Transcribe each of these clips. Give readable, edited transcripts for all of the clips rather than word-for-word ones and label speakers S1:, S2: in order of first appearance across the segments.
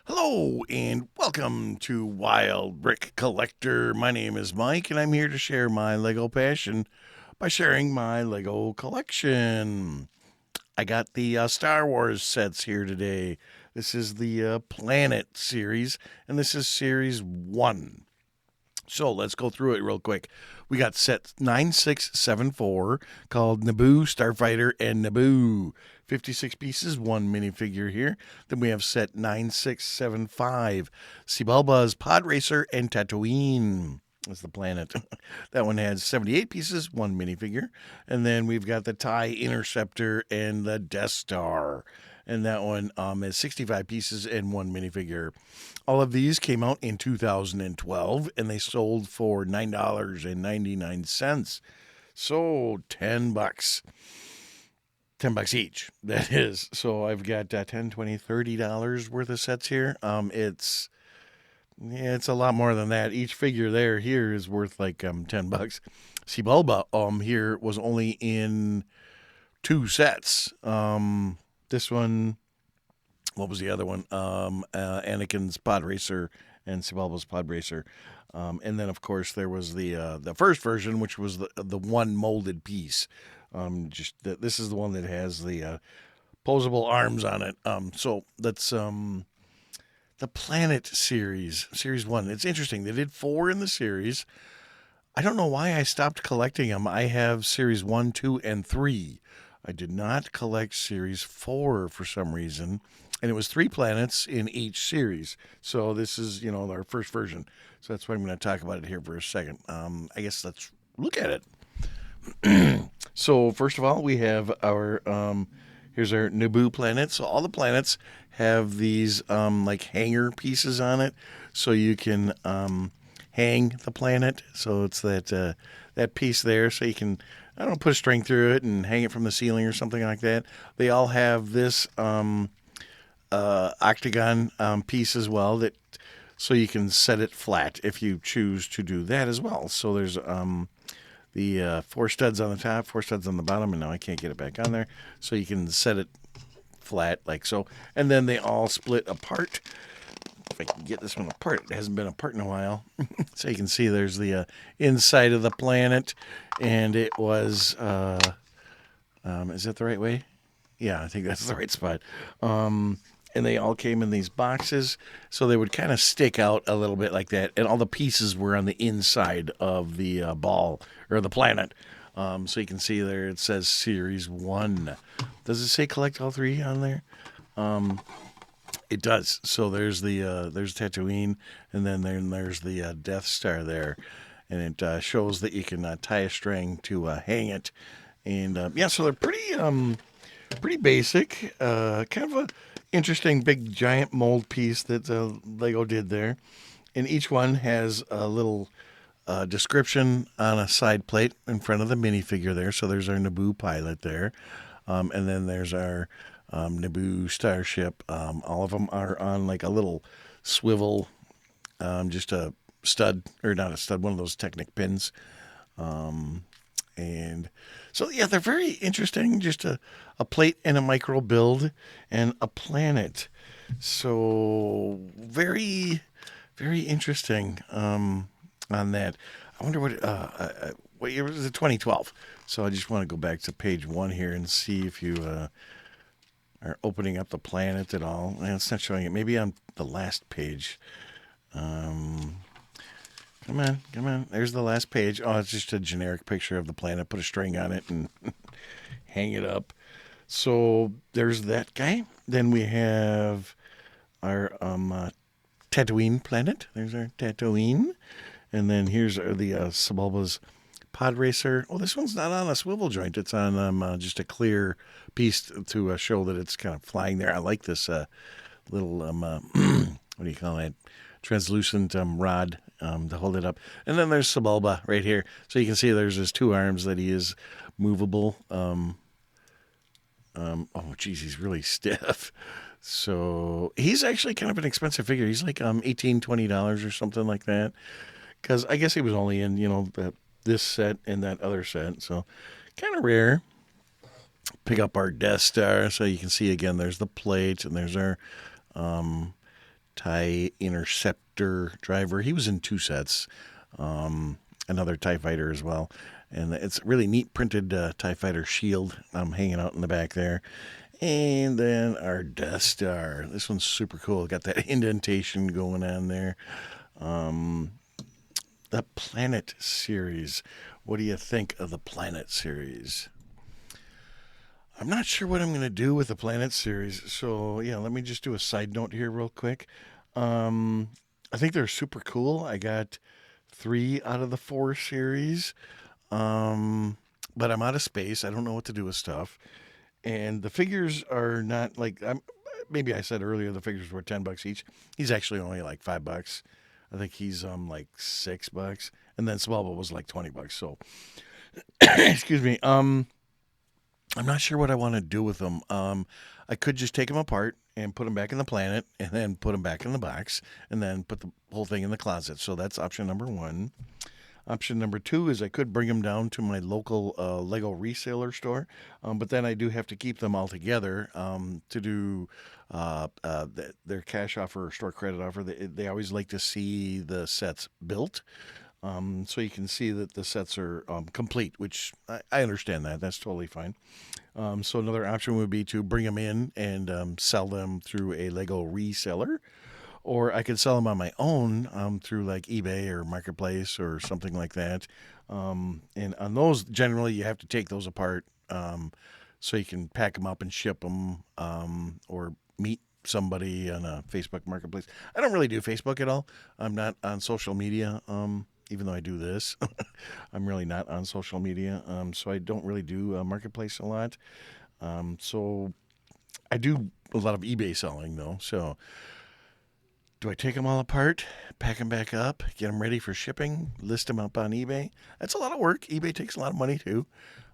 S1: Hello and welcome to Wild Brick Collector. My name is Mike and I'm here to share my Lego passion by sharing my Lego collection. I got the Star Wars sets here today. This is the Planet series and this is series 1. So let's go through it real quick. We got set 9674 called Naboo, Starfighter, and Naboo. 56 pieces, one minifigure here. Then we have set 9675 Sebulba's Pod Racer and Tatooine. That's the planet. That one has 78 pieces, one minifigure. And then we've got the TIE Interceptor and the Death Star. And that one is 65 pieces and one minifigure. All of these came out in 2012 and they sold for $9.99. So 10 bucks. 10 bucks each, that is. So I've got 10, 20, $30 worth of sets here. It's a lot more than that. Each figure here is worth like 10 bucks. Sebulba here was only in 2 sets. This one, what was the other one? Anakin's Pod Racer and Sebulba's Pod Racer. And then, of course, there was the first version, which was the one molded piece. This is the one that has the posable arms on it. So that's the Planet series 1. It's interesting. They did 4 in the series. I don't know why I stopped collecting them. I have series 1, 2, and 3. I did not collect series 4 for some reason. And it was 3 planets in each series. So this is, our first version. So that's why I'm going to talk about it here for a second. I guess let's look at it. So first of all, we have here's our Naboo planet. So all the planets have these like hanger pieces on it, so you can hang the planet. So it's that piece there, so you can put a string through it and hang it from the ceiling or something like that. They all have this octagon piece as well, that so you can set it flat if you choose to do that as well. So there's the 4 studs on the top, 4 studs on the bottom, and now I can't get it back on there. So you can set it flat like so. And then they all split apart. If I can get this one apart, it hasn't been apart in a while. So you can see there's the inside of the planet, and it was, is that the right way? Yeah, I think that's the right spot. And they all came in these boxes, so they would kind of stick out a little bit like that. And all the pieces were on the inside of the ball or the planet. So you can see there it says Series 1. Does it say collect all 3 on there? It does. So there's there's Tatooine, and then there's the Death Star there. And it shows that you can tie a string to hang it. And so they're pretty basic. Kind of a interesting big giant mold piece that Lego did there, and each one has a little description on a side plate in front of the minifigure there. So there's our Naboo pilot there, and then there's our Naboo starship. All of them are on like a little swivel, just a stud or not a stud, one of those Technic pins. And so, yeah, they're very interesting. Just a plate and a micro build and a planet. So, very, very interesting on that. I wonder what year was it? 2012. So, I just want to go back to page 1 here and see if you are opening up the planet at all. It's not showing it. Maybe on the last page. Come on. There's the last page. Oh, it's just a generic picture of the planet. Put a string on it and hang it up. So there's that guy. Then we have our Tatooine planet. There's our Tatooine. And then here's the Sebulba's Pod Racer. Oh, this one's not on a swivel joint. It's on just a clear piece to show that it's kind of flying there. I like this little, what do you call that? Translucent rod to hold it up. And then there's Sebulba right here. So you can see there's his 2 arms that he is movable. Oh, geez, he's really stiff. So he's actually kind of an expensive figure. He's like $18, $20 or something like that. Because I guess he was only in, this set and that other set. So kind of rare. Pick up our Death Star. So you can see again, there's the plate and there's our TIE Interceptor driver. He was in 2 sets. Another TIE fighter as well. And it's a really neat printed TIE fighter shield hanging out in the back there. And then our Death Star. This one's super cool. Got that indentation going on there. The Planet series. What do you think of the Planet series? I'm not sure what I'm going to do with the Planet series. So, yeah, let me just do a side note here real quick. I think they're super cool. I got 3 out of the 4 series. But I'm out of space. I don't know what to do with stuff. And the figures are not like maybe I said earlier the figures were $10 each. He's actually only like $5. I think he's like $6, and then Swellbo was like $20. So, excuse me. I'm not sure what I want to do with them. I could just take them apart and put them back in the planet, and then put them back in the box, and then put the whole thing in the closet. So that's option number 1. Option number 2 is I could bring them down to my local Lego reseller store, but then I do have to keep them all together to do their cash offer or store credit offer. They always like to see the sets built, so you can see that the sets are complete, which I understand that. That's totally fine. So another option would be to bring them in and sell them through a Lego reseller. Or I could sell them on my own through like eBay or Marketplace or something like that. And on those, generally, you have to take those apart so you can pack them up and ship them or meet somebody on a Facebook Marketplace. I don't really do Facebook at all. I'm not on social media, even though I do this. I'm really not on social media, so I don't really do Marketplace a lot. So I do a lot of eBay selling, though, so... Do I take them all apart, pack them back up, get them ready for shipping, list them up on eBay? That's a lot of work. eBay takes a lot of money too.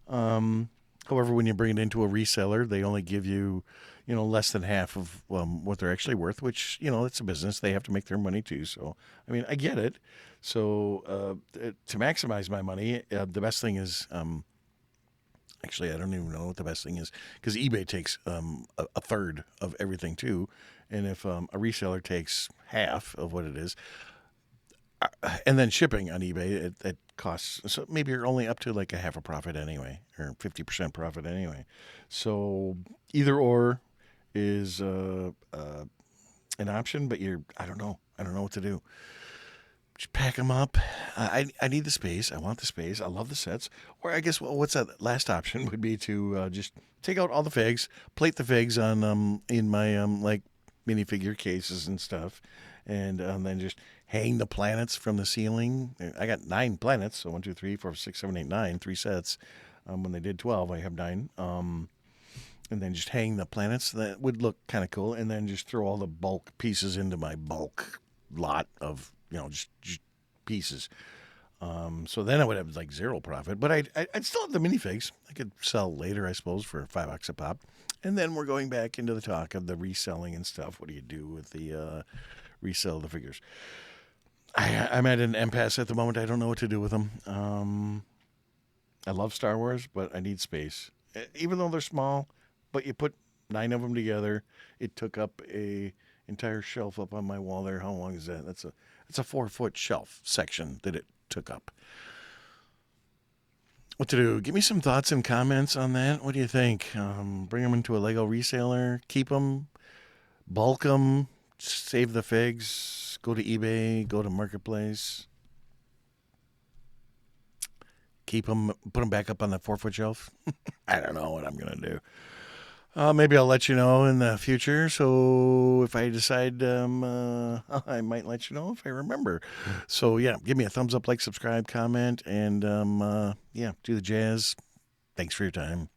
S1: However, when you bring it into a reseller, they only give you, less than half of what they're actually worth, which, it's a business. They have to make their money too. So, I mean, I get it. So to maximize my money, the best thing is actually, I don't even know what the best thing is because eBay takes a third of everything too. And if a reseller takes half of what it is, and then shipping on eBay, it costs, so maybe you're only up to like a half a profit anyway, or 50% profit anyway. So either or is an option, but I don't know. I don't know what to do. Just pack them up. I need the space. I want the space. I love the sets. Or I guess, what's that last option would be to just take out all the figs, plate the figs on in my like minifigure cases and stuff, and then just hang the planets from the ceiling. I got 9 planets, so 1, 2, 3, 4, 6, 7, 8, 9, 3 sets. When they did 12, I have 9. And then just hang the planets. That would look kind of cool. And then just throw all the bulk pieces into my bulk lot of just pieces. So then I would have like 0 profit, but I'd still have the minifigs. I could sell later, I suppose, for $5 a pop. And then we're going back into the talk of the reselling and stuff. What do you do with the resell the figures? I'm at an impasse at the moment. I don't know what to do with them. I love Star Wars, but I need space. Even though they're small, but you put 9 of them together, it took up a entire shelf up on my wall there. How long is that? That's a 4-foot shelf section that it took up. What to do? Give me some thoughts and comments on that. What do you think? Bring them into a Lego reseller, keep them, bulk them, save the figs, go to eBay, go to Marketplace, keep them, put them back up on the 4-foot shelf. I don't know what I'm going to do. Maybe I'll let you know in the future. So if I decide, I might let you know if I remember. So yeah, give me a thumbs up, like, subscribe, comment, and yeah, do the jazz. Thanks for your time.